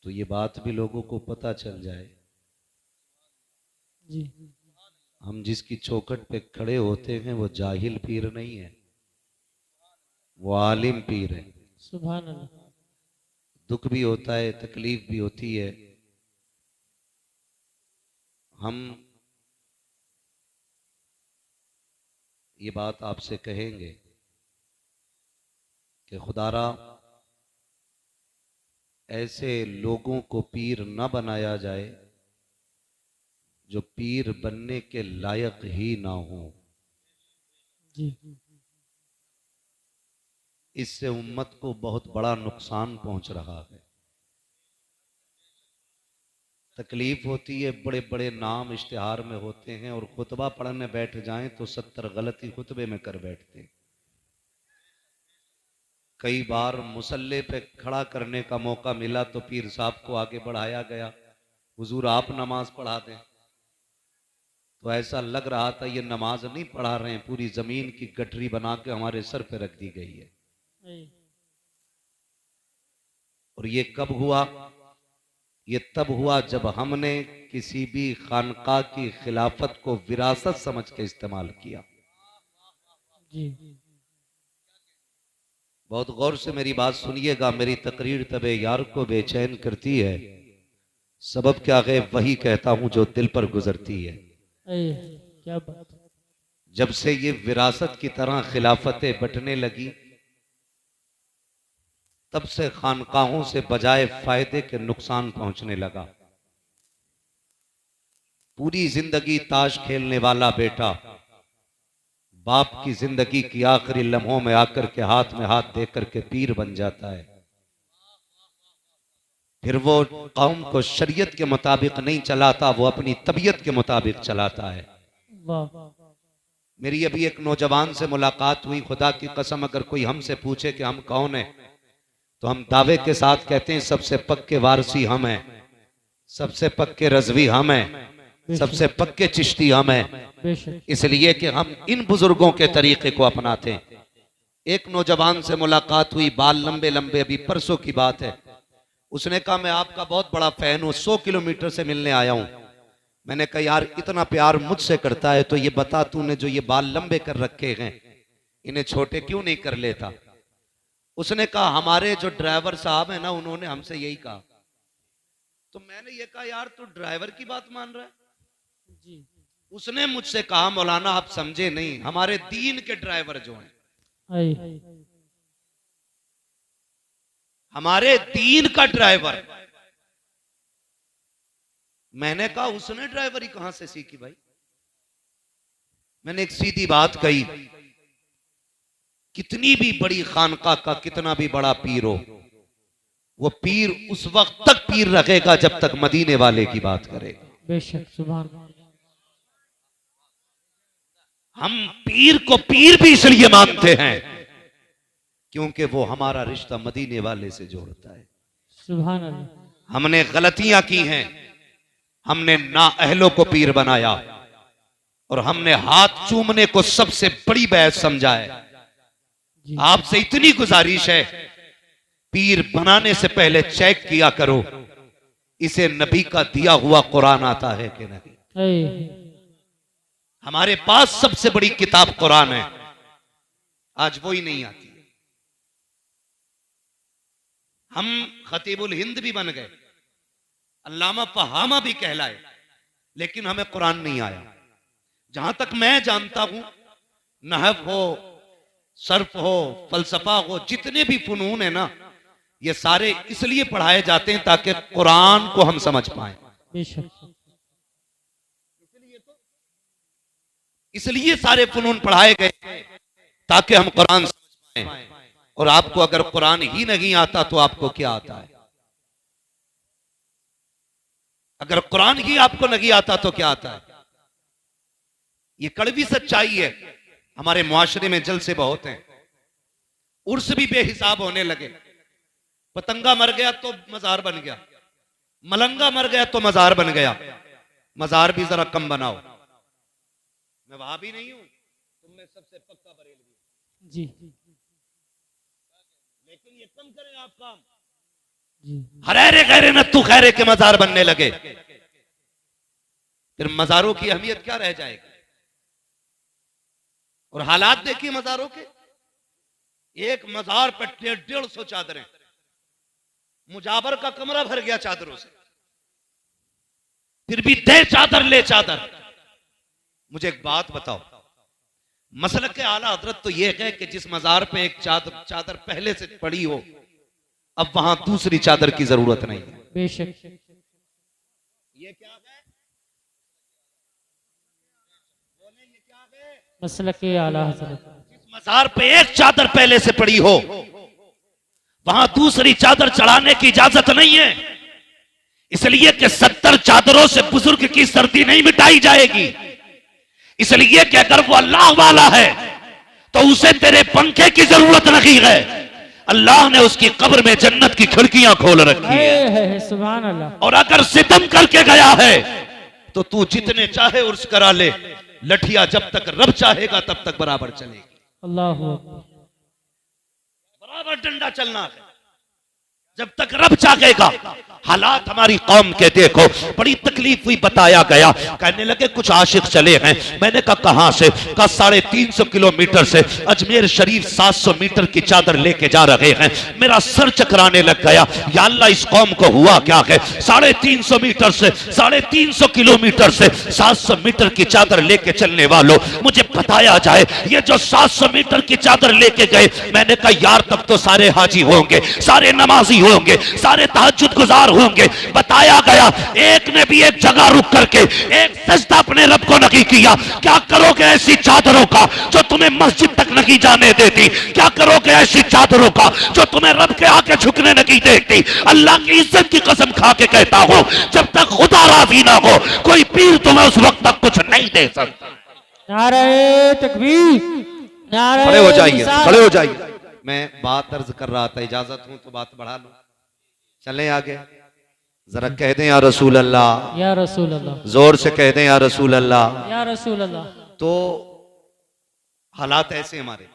तो ये बात भी लोगों को पता चल जाए। जी। हम जिसकी चौखट पे खड़े होते हैं वो जाहिल पीर नहीं है, वो आलिम पीर है। सुभान अल्लाह। दुख भी होता है, तकलीफ भी होती है। हम ये बात आपसे कहेंगे कि खुदारा ऐसे लोगों को पीर न बनाया जाए जो पीर बनने के लायक ही ना हो। जी। इससे उम्मत को बहुत बड़ा नुकसान पहुंच रहा है। तकलीफ होती है, बड़े बड़े नाम इश्तिहार में होते हैं और खुतबा पढ़ने बैठ जाएं तो 70 गलती खुतबे में कर बैठते हैं। कई बार मुसल्ले पे खड़ा करने का मौका मिला तो पीर साहब को आगे बढ़ाया गया, हुजूर आप नमाज पढ़ा दें। तो ऐसा लग रहा था ये नमाज नहीं पढ़ा रहे हैं, पूरी जमीन की गठरी बना के हमारे सर पे रख दी गई है। और ये कब हुआ? ये तब हुआ जब हमने किसी भी खानका की खिलाफत को विरासत समझ के इस्तेमाल किया। जी। बहुत गौर से मेरी बात सुनिएगा। मेरी तकरीर तबे यार को बेचैन करती है, सबब क्या है वही कहता हूं जो दिल पर गुजरती है। क्या बात। जब से ये विरासत की तरह खिलाफतें बंटने लगी, तब से खानकाहों से बजाय फायदे के नुकसान पहुंचने लगा। पूरी जिंदगी ताश खेलने वाला बेटा बाप की जिंदगी की आखिरी लम्हों में आकर के हाथ में हाथ देकर के पीर बन जाता है। फिर वो कौम को शरीयत के मुताबिक नहीं चलाता, वो अपनी तबीयत के मुताबिक चलाता है। वाह। मेरी अभी एक नौजवान से मुलाकात हुई। खुदा की कसम अगर कोई हमसे पूछे कि हम कौन है तो हम दावे के साथ कहते हैं सबसे पक्के वारसी हम हैं, सबसे पक्के रजवी हम हैं, सबसे पक्के चिश्ती हम हैं। इसलिए कि हम इन बुजुर्गों के तरीके को अपनाते हैं। एक नौजवान से मुलाकात हुई, बाल लंबे लंबे, अभी परसों की बात है। उसने कहा मैं आपका बहुत बड़ा फैन हूं, 100 किलोमीटर से मिलने आया हूं। मैंने कहा यार इतना प्यार मुझसे करता है तो ये बता तूने जो ये बाल लंबे कर रखे हैं इन्हें छोटे क्यों नहीं कर लेता? उसने कहा हमारे जो ड्राइवर साहब है ना उन्होंने हमसे यही कहा। तो मैंने ये कहा यार तू ड्राइवर की बात मान रहा है? जी। उसने मुझसे कहा मौलाना आप समझे नहीं, हमारे दीन के ड्राइवर जो हैं, हमारे दीन का ड्राइवर। मैंने कहा उसने ड्राइवरी कहां से सीखी भाई? मैंने एक सीधी बात कही, कितनी भी बड़ी खानका का कितना भी बड़ा पीर हो, वो पीर उस वक्त तक पीर रखेगा जब तक मदीने वाले की बात करेगा। बेशक। सुभान। हम पीर को पीर भी इसलिए मानते हैं क्योंकि वो हमारा रिश्ता मदीने वाले से जोड़ता है। सुभान अल्लाह। हमने गलतियां की हैं, हमने नाअहलों को पीर बनाया और हमने हाथ चूमने को सबसे बड़ी बहस समझा है। आपसे इतनी गुजारिश है, पीर बनाने से पहले चेक किया करो इसे नबी का दिया हुआ कुरान आता है कि नहीं। हमारे पास सबसे बड़ी किताब कुरान है, आज वो ही नहीं आती। हम खतीबुल हिंद भी बन गए, अल्लामा फहामा भी कहलाए, लेकिन हमें कुरान नहीं आया। जहां तक मैं जानता हूं, नहव हो, सर्फ हो, फलसफा हो, जितने भी फनून है ना, ये सारे इसलिए पढ़ाए जाते हैं ताकि कुरान को हम समझ पाए। इसलिए सारे फनून पढ़ाए गए ताकि हम कुरान समझ पाए। और आपको अगर कुरान ही नहीं आता तो आपको क्या आता है? अगर कुरान ही आपको नहीं आता तो क्या आता है? ये कड़वी सच्चाई है। हमारे मुआशरे में जलसे बहुत हैं, उर्स भी बेहिसाब होने लगे। पतंगा मर गया तो मजार बन गया, मलंगा मर गया तो मजार बन गया। मजार भी जरा कम बनाओ। मैं वहां भी नहीं हूं, तुम में सबसे पक्का बरेलवी जी, लेकिन ये कम करें आप काम। जी हरेरे गहरे नत्तू खैरे के मजार बनने लगे। फिर मजारों की अहमियत क्या रह जाएगी? और हालात देखिए मजारों के, एक मजार पर 150 चादरें, मुजाबर का कमरा भर गया चादरों से, फिर भी दे चादर ले चादर। मुझे एक बात बताओ, मसलक के आला हजरत तो यह है कि जिस मजार पे एक चादर पहले से पड़ी हो, अब वहां दूसरी चादर की जरूरत नहीं है। बेशक। ये क्या है? मसलक के आला हजरत। जिस मजार पे एक चादर पहले से पड़ी हो, वहां दूसरी चादर चढ़ाने की इजाजत नहीं है। इसलिए कि 70 चादरों से बुजुर्ग की सर्दी नहीं मिटाई जाएगी। इसलिए कि अगर वो अल्लाह वाला है तो उसे तेरे पंखे की जरूरत नहीं है। अल्लाह ने उसकी कब्र में जन्नत की खिड़कियां खोल रखी है। सुभान अल्लाह। और अगर सितम करके गया है तो तू जितने चाहे उर्स करा ले, लठिया जब तक रब चाहेगा तब तक बराबर चलेगी। अल्लाह अकबर। बराबर डंडा चलना है जब तक रब चाहेगा। हालात हमारी कौम के देखो, बड़ी तकलीफ हुई, बताया गया। कहने लगे कुछ आशिक चले हैं। मैंने कहा कहां से? कहा 350 किलोमीटर से अजमेर शरीफ 700 मीटर की चादर लेके जा रहे हैं। मेरा सर चकराने लग गया, या अल्लाह इस कौम को हुआ क्या है? 350 मीटर से 350 किलोमीटर से 700 मीटर की चादर लेके चलने वालों, मुझे बताया जाए ये जो 700 मीटर की चादर लेके गए। मैंने कहा यार तब तो सारे हाजी होंगे, सारे नमाजी होंगे, सारे तहज्जुद गुजार होंगे। बताया गया एक ने भी एक जगह रुक करके एक सजदा अपने रब को नहीं किया। क्या करोगे ऐसी चादरों का जो तुम्हें मस्जिद तक नहीं जाने देती? क्या करोगे ऐसी चादरों का जो तुम्हें रब के आगे झुकने नहीं देती? अल्लाह की इज्जत की कसम खा के कहता हूं, जब तक खुदा राजी ना हो कोई पीर तुम्हें उस वक्त तक कुछ नहीं दे सकता। नारे तकबीर, नारे खड़े हो जाइए, रिसालत। खड़े हो जाइए। मैं बात अर्ज कर रहा था, इजाजत हूं तो बात बढ़ा लो। चलें आगे, जरा कह दें या रसूल अल्लाह, या रसूल अल्लाह, जोर से कह दें या रसूल अल्लाह। या रसूल अल्लाह। तो हालात ऐसे हमारे,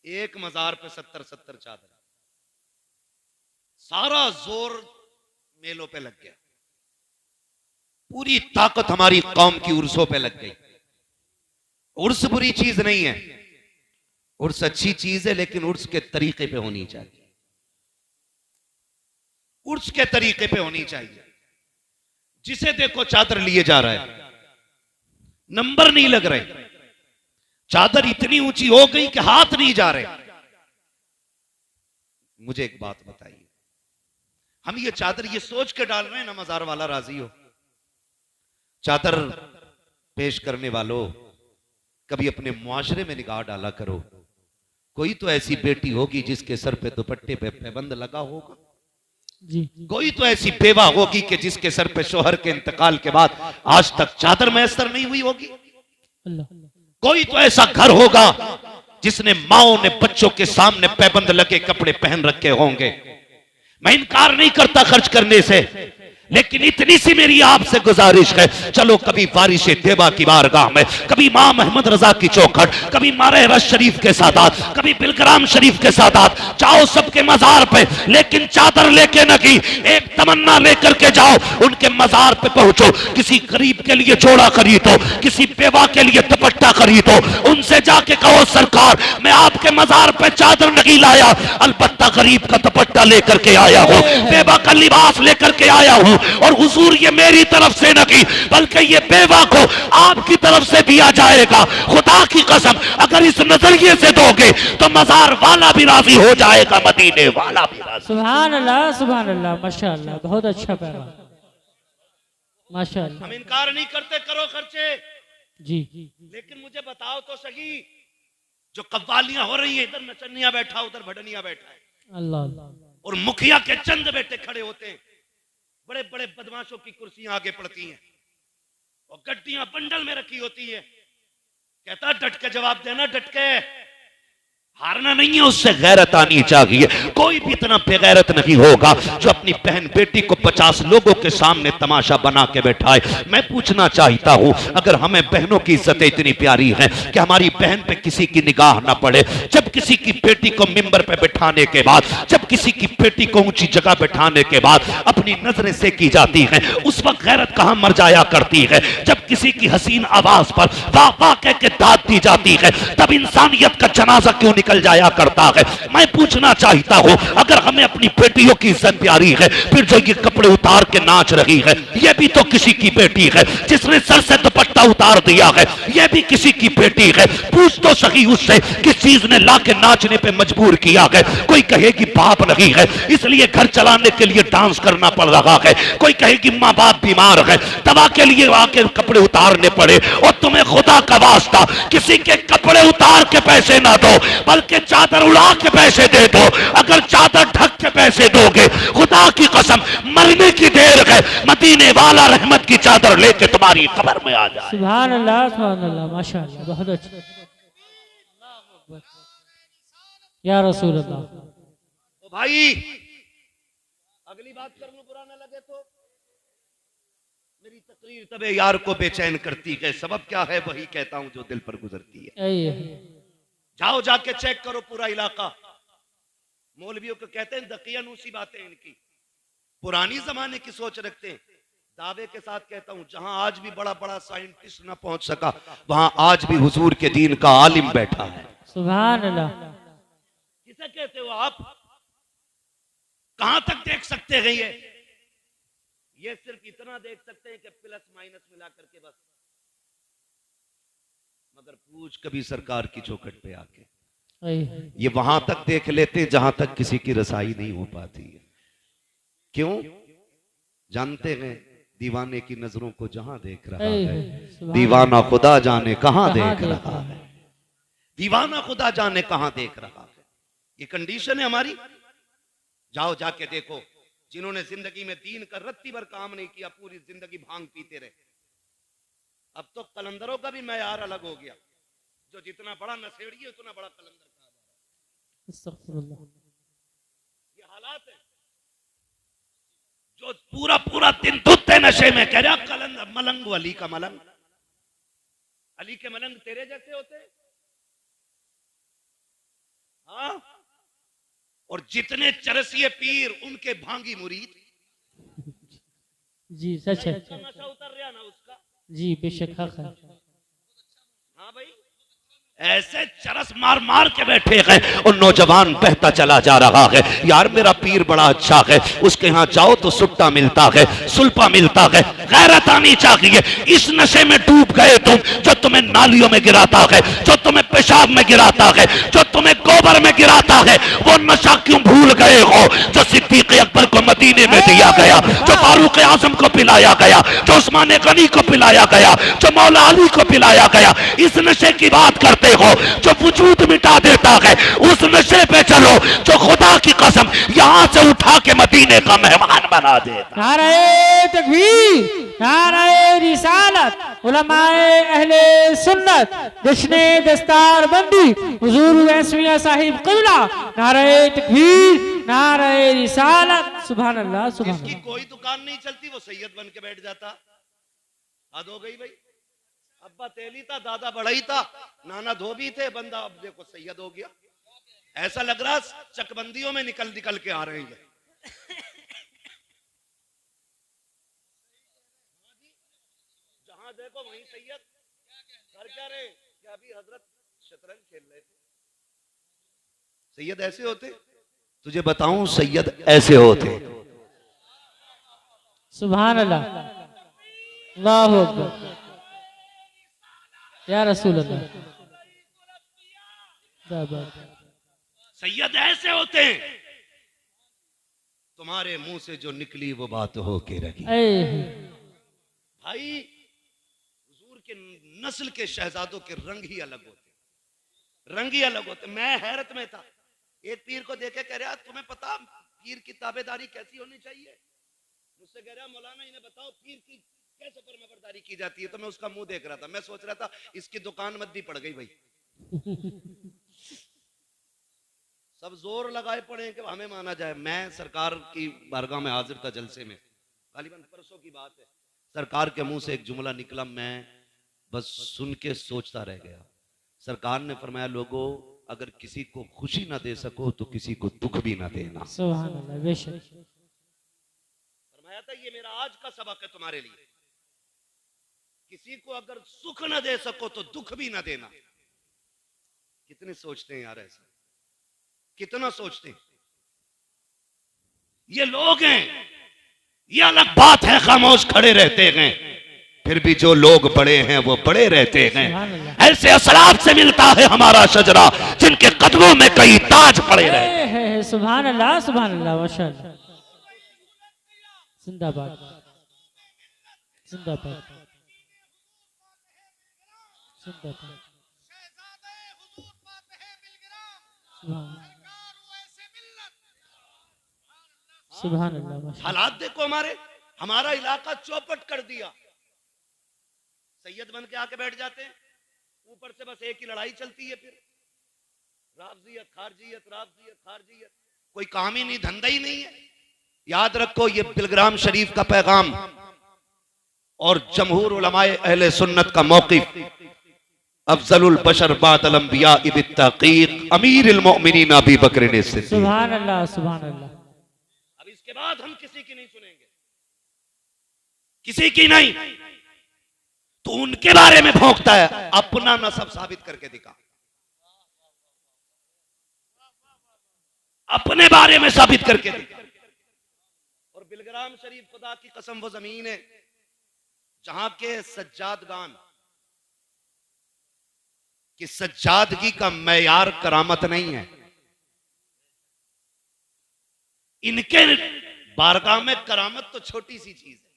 एक मजार पे 70 चादर, सारा जोर मेलों पे लग गया, पूरी ताकत हमारी कौम की उर्सों पे लग गई। उर्स बुरी चीज नहीं है, उर्स अच्छी चीज है, लेकिन उर्स के तरीके पे होनी चाहिए। उर्स के तरीके पे होनी चाहिए। जिसे देखो चादर लिए जा रहा है, नंबर नहीं लग रहे, चादर इतनी ऊंची हो गई कि हाथ नहीं जा रहे। मुझे एक बात बताइए, हम ये चादर ये सोच के डाल रहे हैं ना मजार वाला राजी हो? चादर पेश करने वालों, कभी अपने मुआशरे में निगाह डाला करो। कोई तो ऐसी बेटी होगी जिसके सर पे दुपट्टे पे पैबंद लगा होगा। जी कोई तो ऐसी बेवा होगी कि जिसके सर पे शोहर के इंतकाल के बाद आज तक चादर मैसर नहीं हुई होगी। अल्लाह। कोई तो ऐसा घर होगा जिसने माओ ने बच्चों के सामने पैबंद लगे कपड़े पहन रखे होंगे। मैं इनकार नहीं करता खर्च करने से, लेकिन इतनी सी मेरी आपसे गुजारिश है, चलो कभी बारिश देवा की बारगाह में, कभी मां मोहम्मद रजा की चौखट, कभी मारे रश शरीफ के सादात, कभी बिलग्राम शरीफ के सादात, जाओ सबके मजार पे, लेकिन चादर लेके नहीं, एक तमन्ना लेकर के जाओ, उनके मजार पे पहुंचो, किसी गरीब के लिए जोड़ा खरीदो, किसी बेवा के लिए दुपट्टा खरीदो, उनसे जाके कहो सरकार मैं आपके मजार पे चादर नहीं लाया, अलबत्ता गरीब का दुपट्टा लेकर के आया हूं, बेवा का लिबास लेकर के आया हूं, और हुजूर ये मेरी तरफ से नहीं बल्कि ये बेवा को आपकी तरफ से दिया जाएगा। खुदा की कसम अगर इस नजरिए से दोगे तो मजार वाला भी राजी हो जाएगा, मदीने वाला भी राजी। सुभान अल्लाह, सुभान अल्लाह, माशाअल्लाह, बहुत अच्छा पैगाम, माशाअल्लाह। हम इनकार नहीं करते, करो खर्चे, जी लेकिन मुझे बताओ तो सही, जो कव्वालियां हो रही है, इधर नचनिया बैठा उधर भडनिया बैठा है, अल्लाह। और मुखिया के चंद बेटे खड़े होते हैं, बड़े बड़े बदमाशों की कुर्सियां आगे पड़ती हैं और गड्डियां बंडल में रखी होती है। कहता डट के जवाब देना, डट के, हारना नहीं है, उससे गैरत आनी चाहिए। कोई भी इतना बेगैरत नहीं होगा जो अपनी बहन बेटी को 50 लोगों के सामने तमाशा बना के बैठाए। मैं पूछना चाहता हूं, अगर हमें बहनों की इज्जतें इतनी प्यारी हैं कि हमारी बहन पे किसी की निगाह ना पड़े, जब किसी की बेटी को मिंबर पे बिठाने के बाद, जब किसी की बेटी को ऊंची जगह बिठाने के बाद अपनी नजरें से की जाती हैं, उस वक्त गैरत कहां मर जाया करती है। जब किसी की हसीन आवाज पर वाह वाह कह के दाद दी जाती है, तब इंसानियत का जनाजा क्यों निकल जाया करता है। मैं पूछना चाहता हूं, अगर हमें अपनी बेटियों की इज्जत प्यारी है, फिर जो ये कपड़े उतार के नाच रही है, ये भी तो किसी की बेटी है। जिसने सर से दुपट्टा उतार दिया है, ये भी किसी की बेटी है। पूछ तो सही उससे किस चीज ने ला के नाचने पे मजबूर किया है। कोई कहेगी बाप नहीं है इसलिए घर चलाने के लिए डांस करना पड़ रहा है, कोई कहेगी माँ बाप बीमार है दवा के लिए आके कपड़े उतारने पड़े। और तुम्हें खुदा का वास्ता किसी के कपड़े उतार के पैसे ना दो, बल्कि चादर उड़ा के पैसे दे दो। अगर चादर ढक के पैसे दोगे, खुदा की कसम मरने की देर है, मदीने वाला रहमत की चादर लेके तुम्हारी कब्र में आ जाए। सुभान अल्लाह माशाअल्लाह, बहुत अच्छा। या रसूल अल्लाह। तो भाई अगली बात कर लो, बुरा ना लगे तो। मेरी तकरीर तबे यार को बेचैन करती है, सबब क्या है वही कहता हूं जो दिल पर गुजरती है। जाओ जाके चेक करो पूरा इलाका। मौलवियों को कहते हैं दकियानूसी बातें इनकी, पुरानी जमाने की सोच रखते हैं। दावे के साथ कहता हूं, जहां आज भी बड़ा बड़ा साइंटिस्ट ना पहुंच सका, वहां आज भी हुजूर के दीन का आलिम बैठा है। सुभान अल्लाह। किसे कहते हो आप? कहां तक देख सकते हैं ये सिर्फ इतना देख सकते हैं कि प्लस माइनस मिला करके बस। मगर पूछ कभी सरकार की चौखट पे आके, ये वहां तक देख लेते जहां तक किसी की रसाई नहीं हो पाती है। क्यों? जानते हैं दीवाने की नजरों को जहां देख रहा है, दीवाना खुदा जाने कहां देख रहा है। दीवाना खुदा जाने कहां देख रहा है। ये कंडीशन है हमारी। जाओ जाके देखो, जिन्होंने जिंदगी में दीन का रत्ती भर काम नहीं किया, पूरी जिंदगी भांग पीते रहे। अब तो कलंदरों का भी मैयार अलग हो गया, जो जितना बड़ा नशेड़ी है उतना बड़ा कलंदर कहा जा रहा है। ये हालात है। जो पूरा पूरा दिन धुते नशे में कह रहा कलंदर मलंग, अली का मलंग, अली के मलंग तेरे जैसे होते। हाँ, और जितने चरसिए पीर उनके भांगी मुरीद। जी सच है। नशा उतर रहा ना उसका। जी बेशक हक है। हाँ भाई, ऐसे चरस मार मार के बैठे हैं और नौजवान बहता चला जा रहा है। यार मेरा पीर बड़ा अच्छा है, उसके यहाँ जाओ तो सुट्टा मिलता है, सुल्पा मिलता है। गैरत आनी चाहिए। इस नशे में डूब गए तुम, जो तुम्हें नालियों में गिराता है, जो तुम्हें पेशाब में गिराता है, जो तुम्हें गोबर में गिराता है, वो नशा क्यों भूल गए हो जो सिद्दीक अकबर को मदीने में दिया गया, जो फारूक आजम को पिलाया गया, जो उस्मान गनी को पिलाया गया, जो मौला अली को पिलाया गया। इस नशे की बात करते हो जो वजूद मिटा देता है, उस नशे पे चलो जो खुदा की कसम यहां से उठा के मदीने का मेहमान बना देता। नारे तकबीर, नारे रिसालत, उलमाए अहले सुन्नत, जश्ने दस्तार बंदी हुजूर वैसमिया साहिब क़िबला। नारे तकबीर, नारे रिसालत। सुभान अल्लाह, सुभान अल्लाह। जिसकी कोई दुकान नहीं चलती वो सैयद बन के बैठ जाता। हद हो गई भाई। अब्बा तेली था, दादा बड़ाई था, नाना धोबी थे, बंदा अब देखो सैयद हो गया। ऐसा लग रहा चकबंदियों में निकल निकल के आ रहे हैं। जहां देखो वहीं सैयद। कर क्या रहे? क्या अभी हजरत शतरंज खेल रहे थे। सैयद ऐसे होते? तुझे बताऊं, सैयद ऐसे होते। सुभान अल्लाह, अल्लाहु अकबर, या रसूल अल्लाह। सैयद ऐसे होते हैं, तुम्हारे मुंह से जो निकली वो बात हो के रही। भाई हुजूर के नस्ल के शहजादों के रंग ही अलग होते, रंग ही अलग होते। मैं हैरत में था, एक पीर को देखे कह रहा तुम्हें पता पीर की ताबेदारी कैसी होनी चाहिए? मुझसे कह रहा मौलाना इन्हें बताओ पीर की कैसे फरमाबरदारी की जाती है। तो मैं उसका मुंह देख रहा था, मैं सोच रहा था इसकी दुकान मद्दी पड़ गई भाई। सब जोर लगाए पड़े हैं कि हमें माना जाए। मैं सरकार की बारगाह में हाजिर था जलसे में, गालिबन परसों की बात है। सरकार के मुंह से एक जुमला निकला, मैं बस सुन के सोचता रह गया। सरकार ने फरमाया, लोगों अगर किसी को खुशी ना दे सको तो किसी को दुख भी ना देना। सुभान अल्लाह, बेशक। फरमाया था ये मेरा आज का सबक है तुम्हारे लिए, किसी को अगर सुख ना दे सको तो दुख भी ना देना। कितने सोचते हैं यार ऐसा, कितना सोचते हैं। ये लोग हैं, ये अलग बात है, खामोश खड़े रहते हैं, फिर भी जो लोग बड़े हैं वो बड़े रहते हैं। ऐसे असलाफ से मिलता है हमारा शजरा, जिनके कदमों में कई ताज पड़े रहे। सुभान अल्लाह, सुभान अल्लाह, माशाअल्लाह। जिंदाबाद, जिंदाबाद, जिंदाबाद। सुभान अल्लाह, माशाअल्लाह। हालात देखो हमारे, हमारा इलाका चौपट कर दिया। सैयद बन के आके बैठ जाते हैं, ऊपर से बस एक ही लड़ाई चलती है, फिर राफजियत खारजियत, राफजियत खारजियत, कोई काम ही नहीं, धंधा ही नहीं है। याद रखो ये बिलग्राम शरीफ का पैगाम और जमहूर उलमाए अहले सुन्नत का मौक़िफ़, अफजलुल बशर बादल अंबिया बित्तहक़ीक़ अमीरुल मोमिनीन अबू बकर सिद्दीक़। सुभान अल्लाह, सुभान अल्लाह। अब इसके बाद हम किसी की नहीं सुनेंगे, किसी की नहीं। तो उनके बारे में भौंकता है, अपना नसब साबित करके दिखा, अपने बारे में साबित करके दिखा। और बिलग्राम शरीफ खुदा की कसम वो जमीन है जहां के सज्जादगान कि सज्जादगी का मैयार करामत नहीं है। इनके बारगाह में करामत तो छोटी सी चीज है,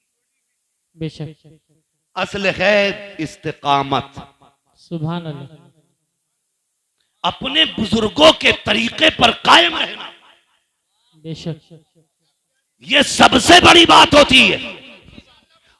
बेशक। असल है इस्तिकामत। सुभान अल्लाह। अपने बुजुर्गों के तरीके पर कायम रहना, बेशक। यह सबसे बड़ी बात होती है।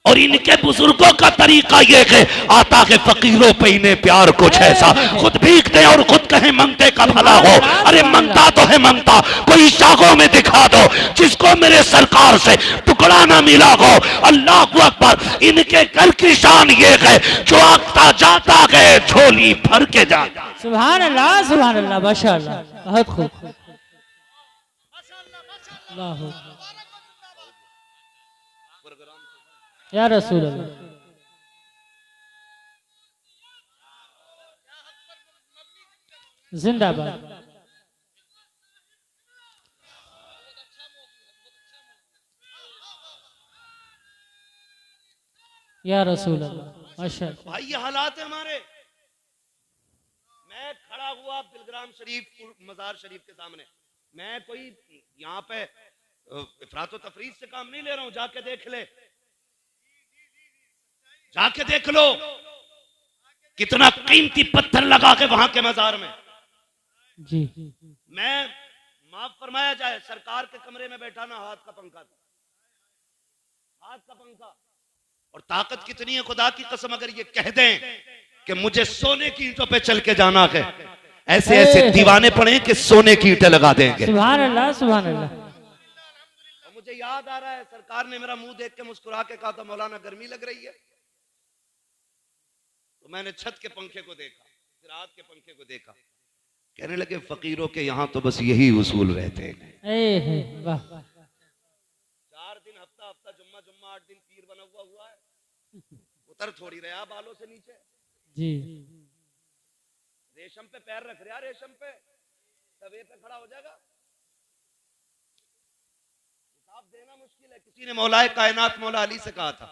और इनके बुजुर्गों का तरीका यह है, आता है फकीरों पे इन्हें प्यार कुछ ऐसा, खुद भीखते और खुद कहें मंगते का भला हो। अरे मंगता तो है मंगता, कोई शाखों में दिखा दो जिसको मेरे सरकार से टुकड़ा ना मिला हो। अल्लाह अकबर। इनके घर की शान ये है, जो आता जाता है झोली भर के जाता। सुभान अल्लाह, सुभान अल्लाह, माशाअल्लाह, बहुत खूब। अल्लाह या रसूल अल्लाह। जिंदाबाद। या रसूल अल्लाह, माशाअल्लाह। भाई ये हालात है हमारे। मैं खड़ा हुआ बिलग्राम शरीफ मजार शरीफ के सामने, मैं कोई यहाँ पे इफरात व तफरीद से काम नहीं ले रहा हूं। जाके देख ले, जाके देख लो कितना कीमती पत्थर लगा के वहां के मजार में। जी। मैं माफ फरमाया जाए, सरकार के कमरे में बैठा ना हाथ का पंखा था, हाथ का पंखा। और ताकत कितनी है खुदा की कसम, अगर ये कह दें कि मुझे सोने की ईंटों पे चल के जाना है, ऐसे ऐसे दीवाने पड़े कि सोने की ईंटें लगा देंगे। सुभान अल्लाह, सुभान अल्लाह। और मुझे याद आ रहा है, सरकार ने मेरा मुंह देख के मुस्कुरा के कहा था, मौलाना गर्मी लग रही है। तो मैंने छत के पंखे को देखा, फिर हाथ के पंखे को देखा, कहने लगे फकीरों के यहाँ तो बस यही उसूल रहते हैं। वाह। 4 दिन हफ्ता हफ्ता, जुम्मा जुम्मा, 8 दिन पीर बना हुआ है, उतर थोड़ी रहा बालों से नीचे। जी। रेशम पे पैर रख रहा, रेशम पे तवे पे खड़ा हो जाएगा। हिसाब देना मुश्किल है। किसी ने मौलाए कायनात मौला अली से कहा था,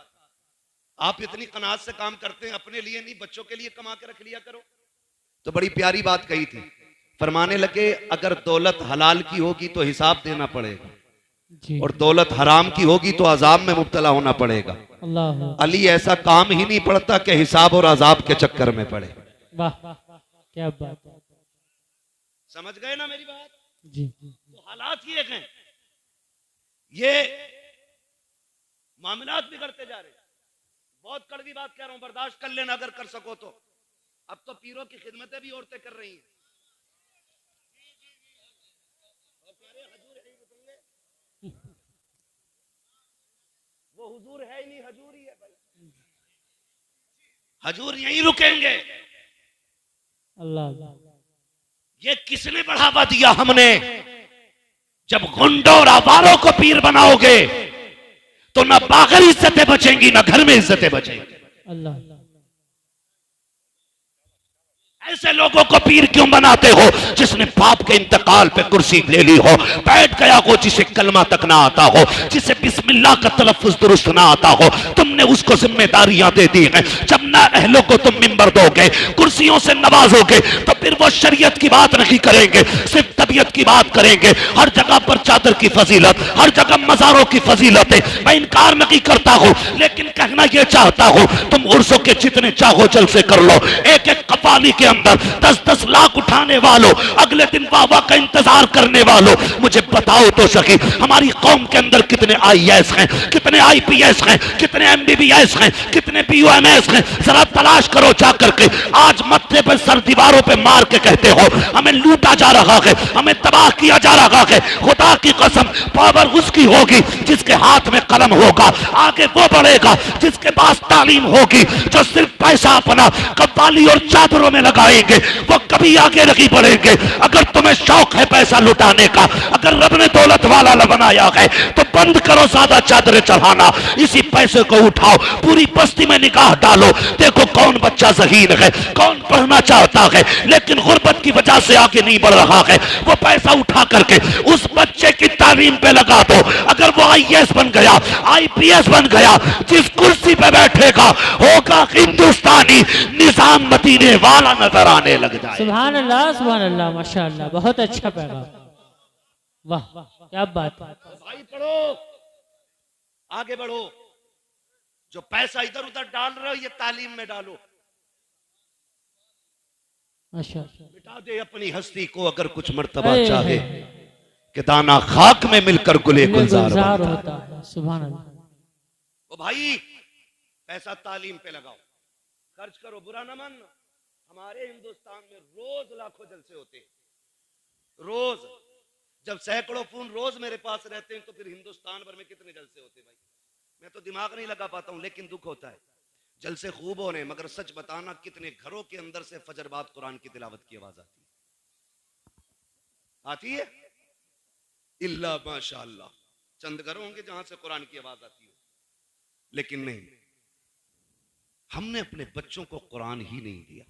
आप इतनी कनात से काम करते हैं, अपने लिए नहीं बच्चों के लिए कमा के रख लिया करो। तो बड़ी प्यारी बात कही थी, फरमाने लगे अगर दौलत हलाल की होगी तो हिसाब देना पड़ेगा, और दौलत हराम की होगी तो अजाब में मुब्तला होना पड़ेगा। अल्लाह। अली ऐसा काम ही नहीं पड़ता कि हिसाब और अजाब के चक्कर में पड़े। वाह, क्या बात। समझ गए ना मेरी बात? जी। तो हालात ये हैं, ये मामलात बिगड़ते जा रहे हैं। बहुत कड़वी बात कह रहा हूं, बर्दाश्त कर लेना अगर कर सको तो। अब तो पीरों की खिदमतें भी औरतें कर रही हैं। वो हुजूर है ही नहीं, हजूर ही है भाई। हजूर यहीं रुकेंगे। अल्लाह ये किसने बढ़ावा दिया? हमने। जब गुंडों और आवारों को पीर बनाओगे तो ना बाहर इज्जतें बचेंगी ना घर में इज्जतें बचेंगी। अल्लाह ऐसे लोगों को पीर क्यों बनाते हो? जिसने बाप के इंतकाल पे कुर्सी ले ली हो, बैठ गया हो, जिसे कलमा तक ना आता हो, जिसे बिस्मिल्लाह का तलफ्फुज दुरुस्त ना आता हो, तुमने उसको जिम्मेदारियां दे दी हैं। जब ना अहलों को तुम मिंबर दोगे, कुर्सियों से नवाजोगे, तो फिर वो शरीयत की बात नहीं करेंगे, सिर्फ तबीयत की बात करेंगे। हर जगह पर चादर की फजीलत, हर जगह मज़ारों की फजीलत है। मैं इनकार नहीं करता हूं, लेकिन कहना यह चाहता हूं, तुम उर्सों के जितने चाहो जलसे कर लो, एक एक कपाली के अंदर 10-10 लाख उठाने वालों, अगले दिन बाबा का इंतजार करने वालों, मुझे बताओ तो सही, हमारी कौम के अंदर कितने IAS हैं, कितने IPS हैं, कितने MBBS हैं, कितने PUMS हैं? जरा तलाश करो जाकर के। आज मत्थे पर सर दीवारों पे मार के कहते हो हमें लूटा जा रहा है, हमें तबाह किया जा रहा है। खुदा की कसम, पावर उसकी होगी जिसके हाथ में कलम होगा, आगे वो बढ़ेगा जिसके पास तालीम होगी। जो सिर्फ पैसा अपना कव्वाली और चादरों में लगाएंगे वो कभी आगे नहीं बढ़ेंगे। अगर तुम्हें शौक है पैसा लुटाने का, अगर रब ने दौलत वाला बनाया है, तो बंद करो ज्यादा चादरें चढ़ाना, इसी पैसे को उठाओ, पूरी बस्ती में निगाह डालो, देखो कौन बच्चा ज़हीन है, कौन पढ़ना चाहता है लेकिन गुर्बत की वजह से आगे नहीं बढ़ रहा है। वो पैसा उठा करके उस बच्चे की तालीम पे लगा दो। अगर वो IAS बन गया, IPS बन गया, जिस कुर्सी पे बैठेगा होगा हिंदुस्तानी निजाम मदीने वाला नजर आने लग जाए। सुभान अल्लाह माशाअल्लाह, बहुत अच्छा पैगाम। वाह क्या बात है। भाई पढ़ो, आगे बढ़ो। जो पैसा इधर उधर डाल रहे हो ये तालीम में डालो। माशाअल्लाह मिटा दे अपनी हस्ती को अगर कुछ मर्तबा चाहे, कि दाना खाक में मिलकर गुले गुलजार होता है। सुभान अल्लाह। ओ भाई पैसा तालीम पे लगाओ, खर्च करो, बुरा ना मानना। हमारे हिंदुस्तान में रोज लाखों जलसे होते हैं, रोज। जब सैकड़ों फोन रोज मेरे पास रहते हैं तो फिर हिंदुस्तान भर में कितने जलसे होते भाई? मैं तो दिमाग नहीं लगा पाता हूं, लेकिन दुख होता है। जलसे खूब हो रहे हैं, मगर सच बताना कितने घरों के अंदर से फजर बाद कुरान की तिलावत की आवाज आती है? इल्ला माशाअल्लाह, चंद घर होंगे जहां से कुरान की आवाज आती हो, लेकिन नहीं, हमने अपने बच्चों को कुरान ही नहीं दिया।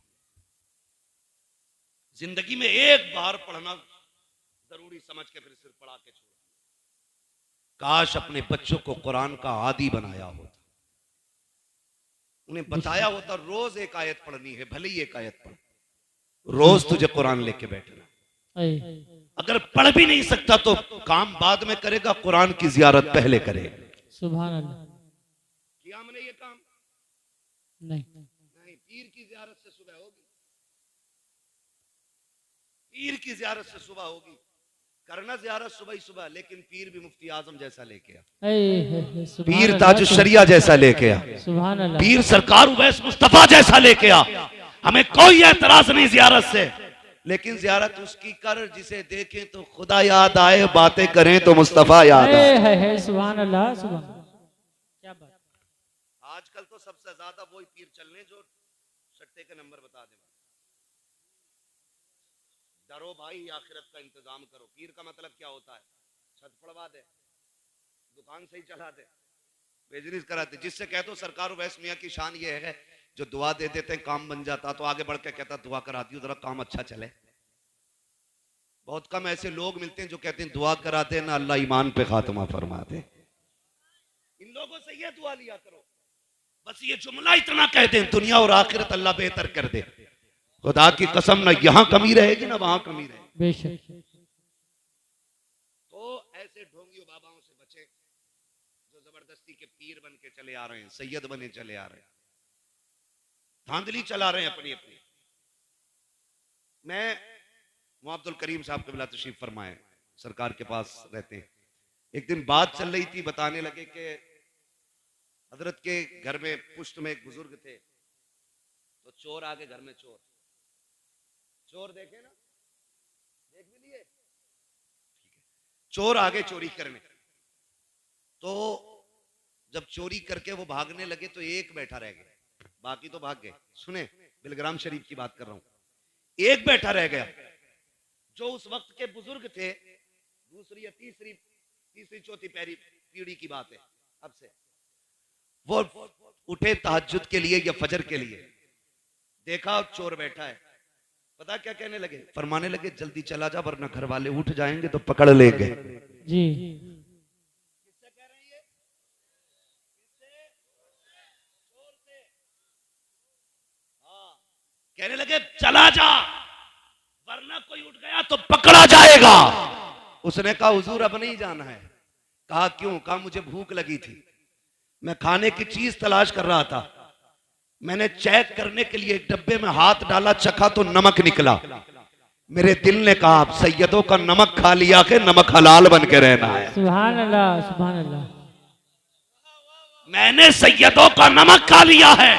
जिंदगी में एक बार पढ़ना जरूरी समझ के फिर सिर्फ पढ़ा के छोड़ा। काश अपने बच्चों को कुरान का आदी बनाया होता, उन्हें बताया होता रोज एक आयत पढ़नी है, भले ही एक आयत पढ़, रोज तुझे कुरान लेके बैठना। अगर पढ़ भी नहीं सकता तो काम बाद में करेगा, कुरान की जियारत पहले करेगा। सुभान अल्लाह। किया हमने ये काम? नहीं। पीर की जियारत से सुबह होगी, पीर की जियारत से सुबह होगी। करना जियारत सुबह ही सुबह, लेकिन पीर भी मुफ्ती आजम जैसा लेके आ, पीर ताजुश शरिया जैसा लेके आ, सुभान अल्लाह, पीर सरकार उवैस मुस्तफा जैसा लेके आ। हमें कोई एतराज नहीं जियारत से, लेकिन जियारत उसकी कर जिसे देखें तो खुदा याद आए, बातें करें तो मुस्तफा याद आए। सुभान अल्लाह, सुभान अल्लाह। क्या बात। आजकल तो सबसे ज्यादा वही पीर चलने जो सट्टे के नंबर बता दे। डरो भाई, आखिरत का इंतजाम करो। पीर का मतलब क्या होता है? छत पड़वा दे, दुकान सही चला दे, बिजनेस करा दे। जिससे कहते हो सरकार उवैस मियां की शान ये है जो दुआ दे देते हैं काम बन जाता, तो आगे बढ़ के कहता दुआ करा दी जरा काम अच्छा चले। बहुत कम ऐसे लोग मिलते हैं जो कहते हैं दुआ करा दे ना अल्लाह ईमान पे खात्मा फरमा दे। इन लोगों से ये दुआ लिया करो, बस ये जुमला इतना कह दें दुनिया और आखिरत अल्लाह बेहतर कर दे। खुदा की कसम, ना यहां कमी रहेगी ना वहां कमी रहेगी। बेशक। तो ऐसे ढोंगियों बाबाओं से बचे जो जबरदस्ती के पीर बन के चले आ रहे हैं, सैयद बने चले आ रहे हैं, धांधली चला रहे हैं अपनी अपनी। मैं अब्दुल करीम साहब क़िबला तशरीफ फरमाए, सरकार के पास रहते हैं। एक दिन बात चल रही थी, बताने लगे कि हजरत के घर में पुष्ट में एक बुजुर्ग थे, तो चोर आगे घर में, चोर देखे ना, देख भी लिए, चोर आगे चोरी करने। तो जब चोरी करके वो भागने लगे तो एक बैठा रह गया, बाकी तो भाग गए। सुने, बिलग्राम शरीफ की बात कर रहा हूं। एक बैठा रह गया जो उस वक्त के बुजुर्ग थे, दूसरी या तीसरी चौथी पीढ़ी की बात है अब से। वो उठे तहज्जुद के लिए या फजर के लिए, देखा चोर बैठा है, पता क्या कहने लगे? फरमाने लगे जल्दी चला जा वरना घर वाले उठ जाएंगे तो पकड़ लेंगे। जी किससे कह रहे हैं ये? किससे? चोर से। हाँ, कहने लगे चला जा वरना कोई उठ गया तो पकड़ा जाएगा। उसने कहा हुजूर अब नहीं जाना है। कहा क्यों? कहा मुझे भूख लगी थी, मैं खाने की चीज तलाश कर रहा था, मैंने चेक करने के लिए एक डब्बे में हाथ डाला, चखा तो नमक निकला। मेरे दिल ने कहा आप सैयदों का नमक खा लिया के नमक हलाल बन के रहना है। सुभान अल्लाह, सुभान अल्लाह। मैंने सैयदों का नमक खा लिया है,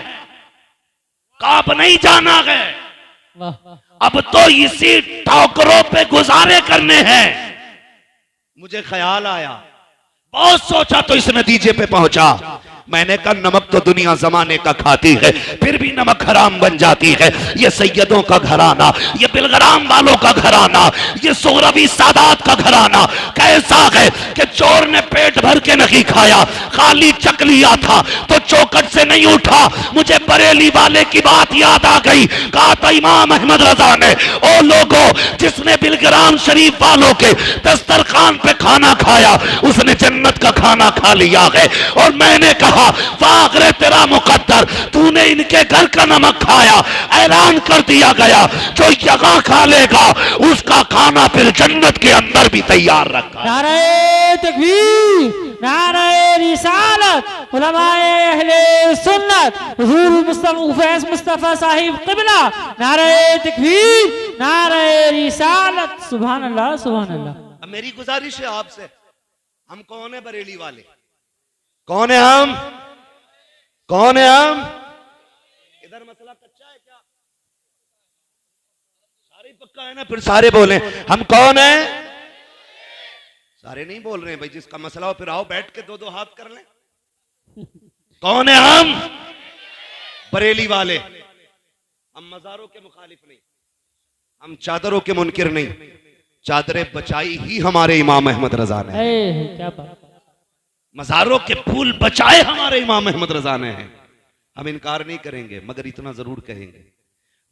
काब नहीं जाना है, वाह अब तो इसी ठोकरों पे गुजारे करने हैं। मुझे ख्याल आया, बहुत सोचा तो इस नतीजे पे पहुंचा। मैंने कहा नमक तो दुनिया जमाने का खाती है, फिर भी नमक हराम बन जाती है। ये सैयदों का घराना, ये बिलग्राम वालों का घराना, ये सोहरवी सादात का घराना कैसा है कि चोर ने पेट भर के नहीं खाया, खाली चक लिया था तो चौकट से नहीं उठा। मुझे बरेली वाले की बात याद आ गई। कहा था इमाम अहमद रजा ने, ओ लोगों, जिसने बिलग्राम शरीफ वालों के दस्तरखान पे खाना खाया उसने जन्नत का खाना खा लिया है। और मैंने कहा वागरे तेरा मुकद्दर, तूने इनके घर का नमक खाया, ऐलान कर दिया गया जो यहाँ खा लेगा उसका खाना फिर जन्नत के अंदर भी तैयार रखा। नारे तकबीर, नारे रिसालत, उलमाए अहले सुन्नत, हुजूर मुस्तफा साहिब क़िबला, नारे तकबीर, नारे रिसालत। सुभान अल्लाह, सुभान अल्लाह। अब मेरी गुजारिश है आपसे, हम कौन है बरेली वाले? कौन है हम? कौन है हम? इधर मसला कच्चा है क्या? सारे पक्का है ना? फिर सारे बोले हम कौन है? सारे नहीं बोल रहे हैं भाई। जिसका मसला हो फिर आओ बैठ के दो दो हाथ कर लें। कौन है हम? बरेली वाले। हम मजारों के मुखालिफ नहीं, हम चादरों के मुनकिर नहीं। चादरें बचाई ही हमारे इमाम अहमद रजा ने, क्या बात। मज़ारों के फूल बचाए हमारे इमाम अहमद रजा ने हैं। हम इनकार नहीं करेंगे, मगर इतना जरूर कहेंगे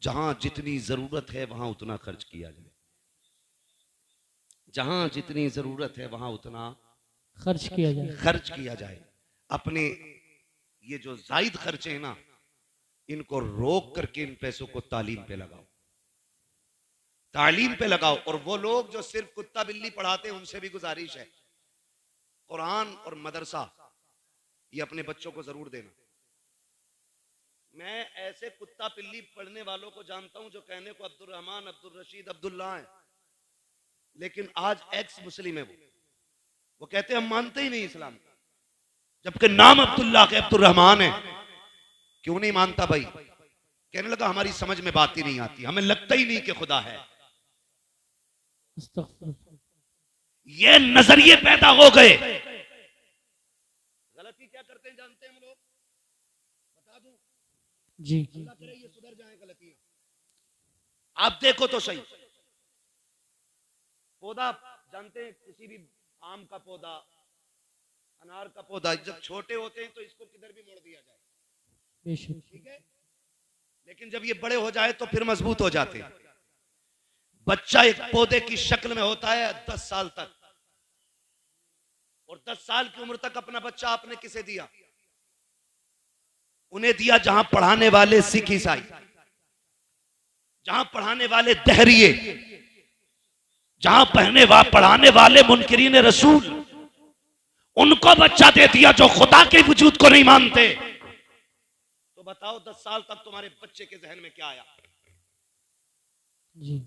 जहां जितनी जरूरत है वहां उतना खर्च किया जाए, जहां जितनी जरूरत है वहां उतना खर्च किया जाए। अपने ये जो जायद खर्चे हैं ना, इनको रोक करके इन पैसों को तालीम पे लगाओ, तालीम पे लगाओ। और वो लोग जो सिर्फ कुत्ता बिल्ली पढ़ाते हैं उनसे भी गुजारिश है, कुरान और मदरसा ये अपने बच्चों को जरूर देना। मैं ऐसे कुत्ता पिल्ली पढ़ने वालों को जानता हूं जो कहने को अब्दुल रहमान, अब्दुल रशीद, अब्दुल्ला है, लेकिन आज एक्स मुस्लिम है। वो कहते हैं हम मानते ही नहीं इस्लाम, जबकि नाम अब्दुल्ला के अब्दुल रहमान है। क्यों नहीं मानता भाई? कहने लगा हमारी समझ में बात ही नहीं आती, हमें लगता ही नहीं कि खुदा है। ये नजरिए पैदा हो गए। गलती क्या करते हैं जानते हैं हम लोग? बता दूं जी, अल्लाह करे ये सुधर जाए गलतियां। आप देखो तो सही, पौधा जानते हैं, किसी भी आम का पौधा, अनार का पौधा, जब छोटे होते हैं तो इसको किधर भी मोड़ दिया जाए, ठीक है, लेकिन जब ये बड़े हो जाए तो फिर मजबूत हो जाते हैं। बच्चा एक पौधे की शक्ल में होता है 10 साल तक, और 10 साल की उम्र तक अपना बच्चा आपने किसे दिया? उन्हें दिया जहां पढ़ाने वाले सिख ईसाई, जहां पढ़ाने वाले दहरिये, जहां पढ़ाने वाले मुनकिरीन रसूल, उनको बच्चा दे दिया जो खुदा के वजूद को नहीं मानते। तो बताओ 10 साल तक तुम्हारे बच्चे के जहन में क्या आया? जी,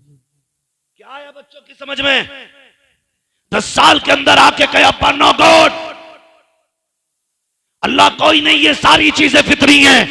क्या आया बच्चों की समझ में? 10 साल के अंदर आके कहा अब्बा नो गॉड, अल्लाह कोई नहीं, ये सारी चीजें फितरी हैं।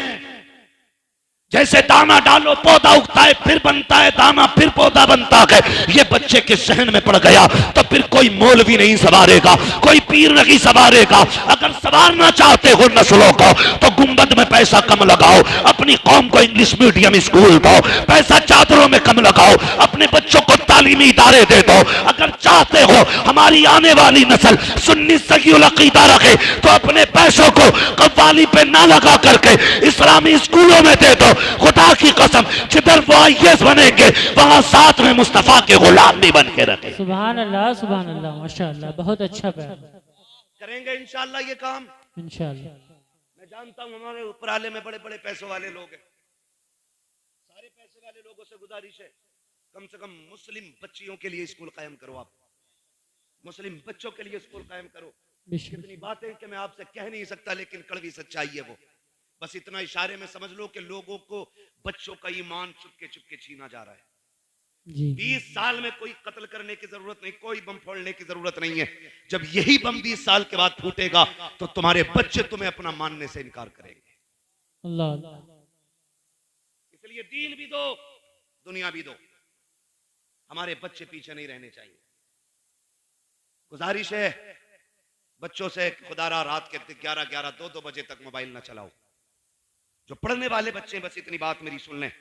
जैसे दाना डालो पौधा उगता है, फिर बनता है दाना, फिर पौधा बनता है, ये बच्चे के जहन में पड़ गया तो फिर कोई मौलवी नहीं संवारेगा, कोई पीर नहीं संवारेगा। अगर संवारना चाहते हो नस्लों को तो गुंबद में पैसा कम लगाओ, अपनी कौम को इंग्लिश मीडियम स्कूल दो, पैसा चादरों में कम लगाओ, अपने बच्चों को तालीमी इदारे दे दो। अगर चाहते हो हमारी आने वाली नस्ल सुन्नी सही अकीदा रखे तो अपने पैसों को कव्वाली पे ना लगा करके इस्लामी स्कूलों में दे दो। खुदा की कसम जिधर वो आईएएस बनेंगे वहां साथ में मुस्तफा के गुलाम भी बन के रखे। सुभान अल्लाह माशाअल्लाह, बहुत अच्छा बयान। करेंगे इंशाअल्लाह ये काम इंशाअल्लाह। मैं जानता हूं हमारे ऊपर आले में बड़े बड़े पैसों वाले लोग हैं, सारे पैसे वाले लोगों से गुजारिश है कम से कम मुस्लिम बच्चियों के लिए स्कूल कायम करो, आप मुस्लिम बच्चों के लिए स्कूल कायम करो। कितनी बातें कि मैं आपसे कह नहीं सकता, लेकिन कड़वी सच्चाई है वो। बस इतना इशारे में समझ लो कि लोगों को बच्चों का ईमान चुपके चुपके छीना जा रहा है। 20 साल में कोई कत्ल करने की जरूरत नहीं, कोई बम फोड़ने की जरूरत नहीं है। जब यही बम 20 साल के बाद फूटेगा तो तुम्हारे बच्चे तुम्हें अपना मानने से इनकार करेंगे। अल्लाह। इसलिए दीन भी दो, दुनिया भी दो, हमारे बच्चे पीछे नहीं रहने चाहिए। गुजारिश है बच्चों से, खुदारा रात के 11-11, 2-2 बजे तक मोबाइल ना चलाओ। जो पढ़ने वाले बच्चे, बस इतनी बात मेरी सुन लें,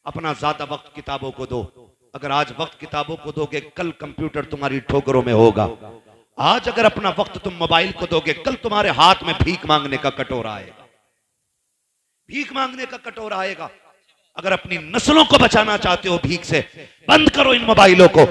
अपना ज्यादा वक्त किताबों को दो। अगर आज वक्त किताबों को दोगे कल कंप्यूटर तुम्हारी ठोकरों में होगा। आज अगर अपना वक्त तुम मोबाइल को दोगे कल तुम्हारे हाथ में भीख मांगने का कटोरा आएगा, भीख मांगने का कटोरा आएगा। अगर अपनी नस्लों को बचाना चाहते हो भीख से, बंद करो इन मोबाइलों को।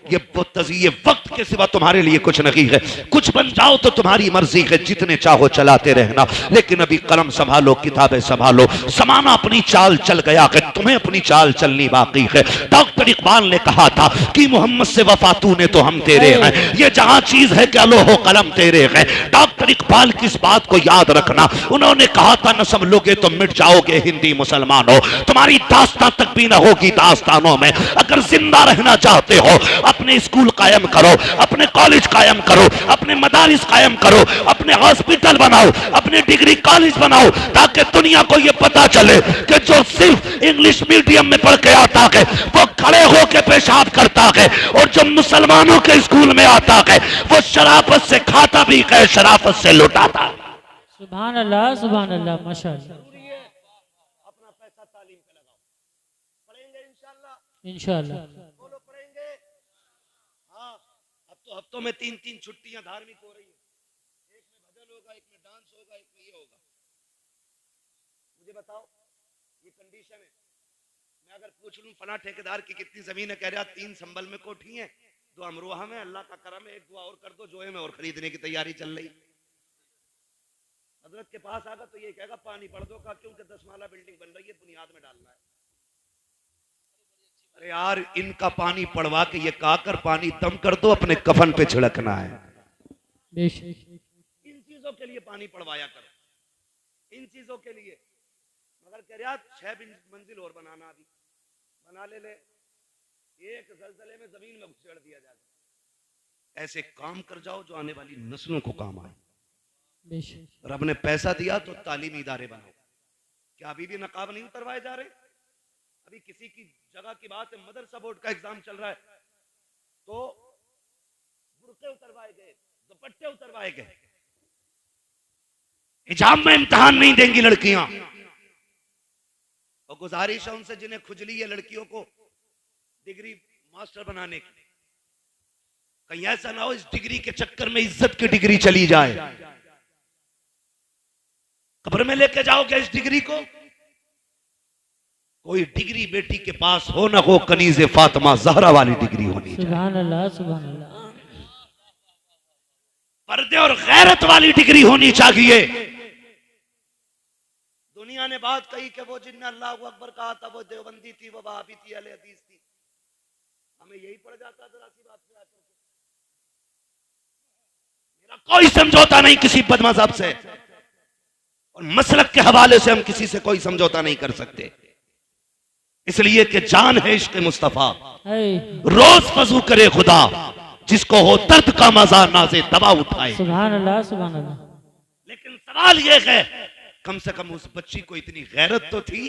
ये वक्त के सिवा तुम्हारे लिए कुछ नहीं है। कुछ बन जाओ तो तुम्हारी मर्जी है, जितने चाहो चलाते रहना, लेकिन अभी कलम संभालो, किताबें संभालो। समाना अपनी चाल चल गया है, तुम्हें अपनी चाल चलनी बाकी है। डॉक्टर इकबाल ने कहा था कि मोहम्मद से वफा तूने तो हम तेरे हैं, ये जहां चीज है क्या लो हो कलम तेरे है। डॉक्टर इकबाल की इस बात को याद रखना। उन्होंने कहा था न समझोगे तो मिट जाओगे हिंदी मुसलमानों, तुम्हारी दास्तां तक भी न होगी दास्तानों में। अगर जिंदा रहना चाहते हो अपने स्कूल कायम करो, अपने कॉलेज कायम करो, अपने मदारिस कायम करो, अपने हॉस्पिटल बनाओ, अपने डिग्री कॉलेज बनाओ, ताकि दुनिया को यह पता चले कि जो सिर्फ इंग्लिश मीडियम में पढ़ के आता है वो खड़े होकर पेशाब करता है, और जो मुसलमानों के स्कूल में आता है वो शराफत से खाता भी है, शराफत से लुटाता है। सुभान अल्लाह माशाअल्लाह। अपना पैसा तालीम पे लगाओ, पढ़ेंगे इंशाअल्लाह, इंशाअल्लाह बोलो पढ़ेंगे। हाँ, अब तो हफ्तों में 3-3 छुट्टियां धार्मिक हो रही है, एक में भजन होगा, एक में डांस होगा, एक में ये होगा। मुझे बताओ ये कंडीशन है। मैं अगर पूछ लूं फला ठेकेदार की कितनी जमीन है, कह रहा 3 संभल में कोठी है, 2 अमरोहा में, अल्लाह का करम है, एक दुआ और कर दो, जोए में और खरीदने की तैयारी चल रही। हजरत के पास आगा तो ये कहेगा पानी पड़ दो का, क्योंकि 10 माला बिल्डिंग बन रही है, बुनियाद में डालना है। अरे यार इनका पानी पड़वा के ये काकर पानी दम कर दो, अपने कफन पे छिड़कना है। इन चीजों के लिए पानी पड़वाया करो, इन चीजों के लिए। मगर कह रहा 6 मंजिल और बनाना, अभी बना ले, एक जलजले में जमीन में घुसेड़ दिया जाए। ऐसे काम कर जाओ जो आने वाली नस्लों को काम आए। रब ने पैसा दिया तो तालीमी इदारे बनाओ। क्या अभी भी नकाब नहीं उतरवाए जा रहे? अभी किसी की जगह की बात है, मदरसा बोर्ड का एग्जाम चल रहा है तो बुर्के उतरवाए गए, दुपट्टे उतरवाए गए। हिजाब में इम्तिहान नहीं देंगी लड़कियां। और गुजारिश है उनसे जिन्हें खुजली है लड़कियों को डिग्री मास्टर बनाने की, कहीं ऐसा ना हो इस डिग्री के चक्कर में इज्जत की डिग्री चली जाए। कब्र में लेके जाओगे इस डिग्री को। कोई डिग्री बेटी के पास हो ना हो, कनीज़े फातिमा ज़हरा वाली डिग्री होनी चाहिए। सुभान अल्लाह सुभान अल्लाह। पर्दे और गैरत वाली डिग्री होनी चाहिए। दुनिया ने बात कही कि वो जिन्हें अल्लाह अकबर कहा था वो देवबंदी थी, वो वहाबी थी, अहले हदीस थी। हमें यही पड़ जाता जरा सी बात पे आकर। मेरा कोई समझौता नहीं किसी बदमज़हब से, और मसलक के हवाले से हम किसी से कोई समझौता नहीं कर सकते, इसलिए कि जान है इश्क मुस्तफा। रोज वजू करे खुदा, जिसको हो दर्द का मजा नाज़े दवा उठाए। सुभान अल्लाह सुभान अल्लाह। लेकिन सवाल यह है कम से कम उस बच्ची को इतनी गैरत तो थी,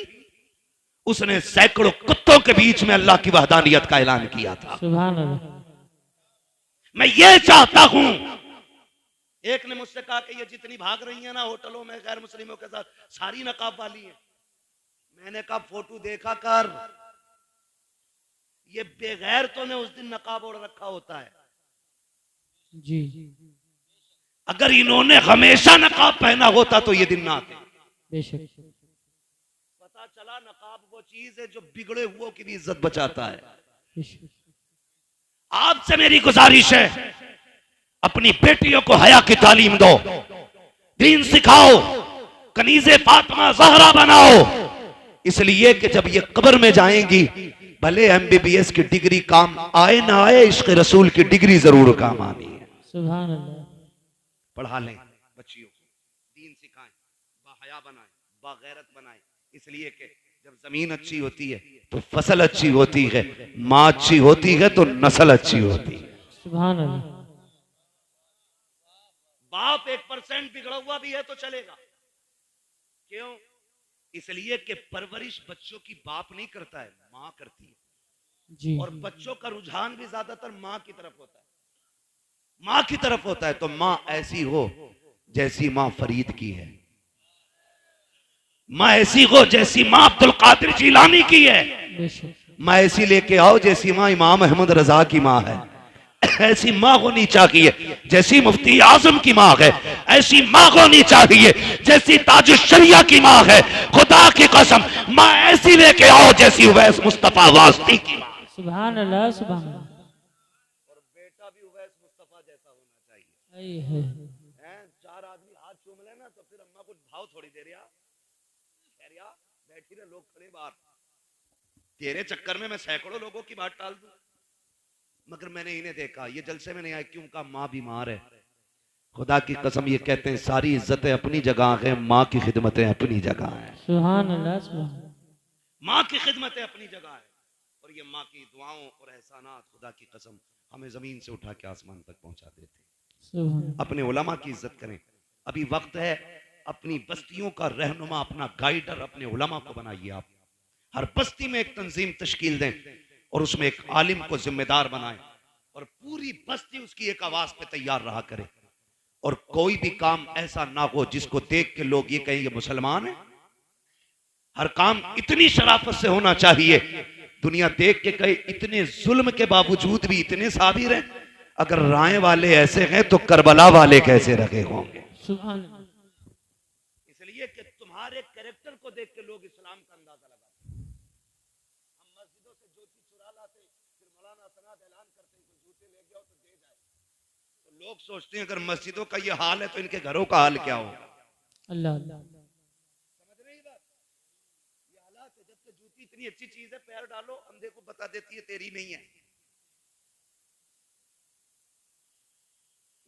उसने सैकड़ों कुत्तों के बीच में अल्लाह की वहदानियत का ऐलान किया था। सुभान अल्लाह। मैं ये चाहता हूं, एक ने मुझसे कहा कि ये जितनी भाग रही है ना होटलों में गैर मुस्लिमों के साथ, सारी नकाब वाली है। मैंने कहा फोटो देखा कर, ये बेगैर तो ने उस दिन नकाब ओढ़ रखा होता है। जी अगर इन्होंने हमेशा नकाब पहना होता तो ये दिन ना आते। बेशक। पता चला नकाब वो चीज है जो बिगड़े हुओं की भी इज्जत बचाता है। बेशक। आपसे मेरी गुजारिश है, अपनी बेटियों को हया की तालीम दो, दीन सिखाओ, कनीज़े फातिमा ज़हरा बनाओ, इसलिए कि जब ये कब्र में जाएंगी, भले MBBS की डिग्री काम आए ना आए, इश्क रसूल की डिग्री जरूर काम आनी है। सुभान अल्लाह। पढ़ा लें बच्चियों को, दीन सिखाएं, बाहया बनाएं, बागैरत बनाएं, इसलिए कि जब जमीन अच्छी होती है तो फसल अच्छी होती है, माँ अच्छी होती है तो नस्ल अच्छी होती है। सुभान अल्लाह। बाप 1% बिगड़ा हुआ भी है तो चलेगा। क्यों? इसलिए कि परवरिश बच्चों की बाप नहीं करता है, माँ करती है। जी। और बच्चों का रुझान भी ज्यादातर माँ की तरफ होता है, माँ की तरफ होता है। तो माँ ऐसी हो जैसी माँ फरीद की है, माँ ऐसी हो जैसी माँ अब्दुल कादिर जिलानी की है, बेशक। माँ ऐसी लेके आओ जैसी माँ इमाम अहमद रजा की माँ है। ऐसी माँ होनी चाहिए जैसी मुफ्ती आजम की माँ है, ऐसी माँ होनी चाहिए जैसी ताजुश शरिया की माँ है। खुदा की कसम, माँ ऐसी लेके आओ जैसी उवैस मुस्तफा वास्ती की माँ। सुभान अल्लाह। सुभान अल्लाह। और बेटा भी उवैस मुस्तफा जैसा होना चाहिए। आई है। हैं? 4 आदमी हाथ चूम लेना तो फिर अम्मा कुछ भाव थोड़ी दे रहा, बैठी रहे लोग खड़े बाहर, तेरे चक्कर में मैं सैकड़ों लोगों की बात टाल दूं। मगर मैंने इन्हें देखा, ये जलसे में नहीं आए क्यों? का माँ बीमार है। खुदा की कसम ये कहते हैं सारी इज्जतें अपनी जगह है, माँ की खिदमतें अपनी जगह है। सुभान अल्लाह। सुभान। माँ की खिदमतें अपनी जगह है। और ये माँ की दुआओं और एहसानात खुदा की कसम हमें जमीन से उठा के आसमान तक पहुंचा देते। सुभान। अपने उलमा की इज्जत करें। अभी वक्त है, अपनी बस्तियों का रहनुमा, अपना गाइडर अपने उलमा को बनाइए। आप हर बस्ती में एक तंजीम तश्कील दें और उसमें एक आलिम को जिम्मेदार बनाएं और पूरी बस्ती उसकी एक आवाज पे तैयार रहा करे। और कोई भी काम ऐसा ना हो जिसको देख के लोग ये कहें ये मुसलमान है। हर काम इतनी शराफत से होना चाहिए, दुनिया देख के कहे इतने जुल्म के बावजूद भी इतने साबिर हैं। अगर राय वाले ऐसे हैं तो करबला वाले कैसे रखे होंगे। सुभान। इसलिए कि तुम्हारे कैरेक्टर को देख के लोग इस्लाम का अंदाजा लगाते हैं। हम मस्जिदों से ज्योति चुरा लाते, फिर मौलाना सनाद ऐलान करते हैं कि जूते ले जाओ तो दे जाए। तो लोग सोचते हैं अगर मस्जिदों का ये हाल है तो इनके घरों का हाल क्या होगा। अल्लाह अल्लाह। समझ रहे हैं बात? ये हालात है। जबकि जूती इतनी अच्छी चीज है, पैर डालो अंधे को बता देती है तेरी नहीं है।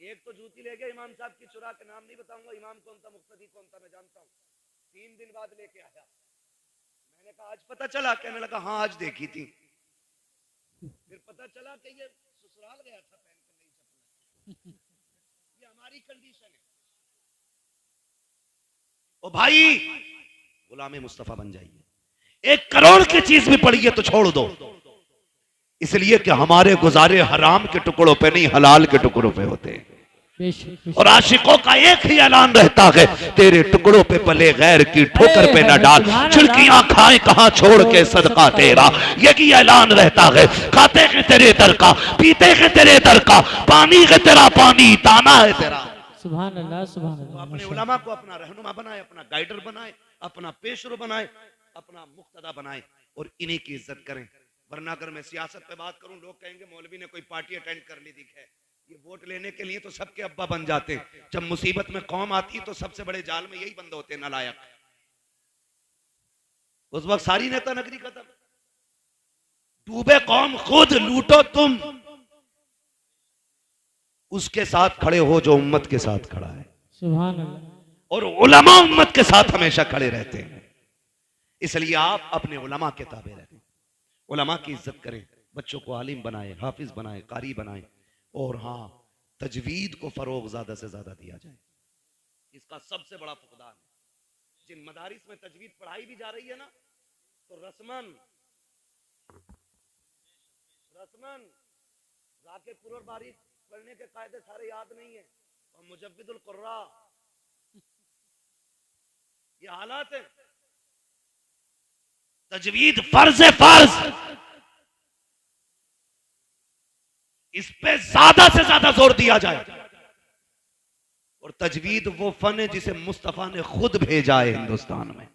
एक तो जूती ले गया इमाम साहब की चुरा के, नाम नहीं बताऊंगा, इमाम कौन था मुक्तदी कौन था मैं जानता हूँ। 3 दिन बाद लेके आया, मैंने कहा आज पता चला? कहने लगा हाँ आज देखी थी। फिर पता चला कि ये ससुराल गया था पहन कर नई चप्पल। ये हमारी कंडीशन है। ओ भाई, गुलाम मुस्तफा बन जाइए। 1 करोड़ की चीज भी पड़ी है तो छोड़ दो, इसलिए कि हमारे गुजारे हराम के टुकड़ों पे नहीं हलाल के टुकड़ों पे होते हैं। और आशिकों का एक ही ऐलान रहता है, तेरे टुकड़ों पे पले गैर की ठोकर पे न डाल, छिड़कियां खाए कहां छोड़ के सदका तेरा। यही ऐलान रहता है, खाते हैं तेरे दर का, पीते हैं तेरे दर का, पानी है तेरा पानी, ताना है तेरा। सुभान अल्लाह। सुभान अल्लाह। अपने उलमा को अपना रहनुमा बनाए, अपना गाइडर बनाए, अपना पेशरो बनाए, अपना मुक्तदा बनाए और इन्हीं की इज्जत करें। वरना अगर मैं सियासत पे बात करूं, लोग कहेंगे मौलवी ने कोई पार्टी अटेंड कर ली दिखे। ये वोट लेने के लिए तो सबके अब्बा बन जाते हैं, जब मुसीबत में कौम आती है तो सबसे बड़े जाल में यही बंद होते हैं नालायक। उस वक्त सारी नेता नगरी खत्म, डूबे कौम खुद, लूटो तुम। उसके साथ खड़े हो जो उम्मत के साथ खड़ा है। सुभान अल्लाह। और उलमा उम्मत के साथ हमेशा खड़े रहते हैं। इसलिए आप अपने उलमा के ताबे रहें, उलमा की इज्जत करें, बच्चों को आलिम बनाए, हाफिज बनाए, कारी बनाए। और हाँ, तजवीद को फरोग ज्यादा से ज्यादा दिया जाए। इसका सबसे बड़ा फुकदान है। जिन मदारिस में तजवीद पढ़ाई भी जा रही है ना, तो रस्मन राकेपुर और बारी पढ़ने के कायदे सारे याद नहीं है, और मुजव्विदुल कुर्रा, ये हालात है। तजवीद फर्ज है, फर्ज, इस पे ज्यादा से ज्यादा जोर दिया जाए। और तजवीद वो फन है जिसे मुस्तफा ने खुद भेजा है हिंदुस्तान में।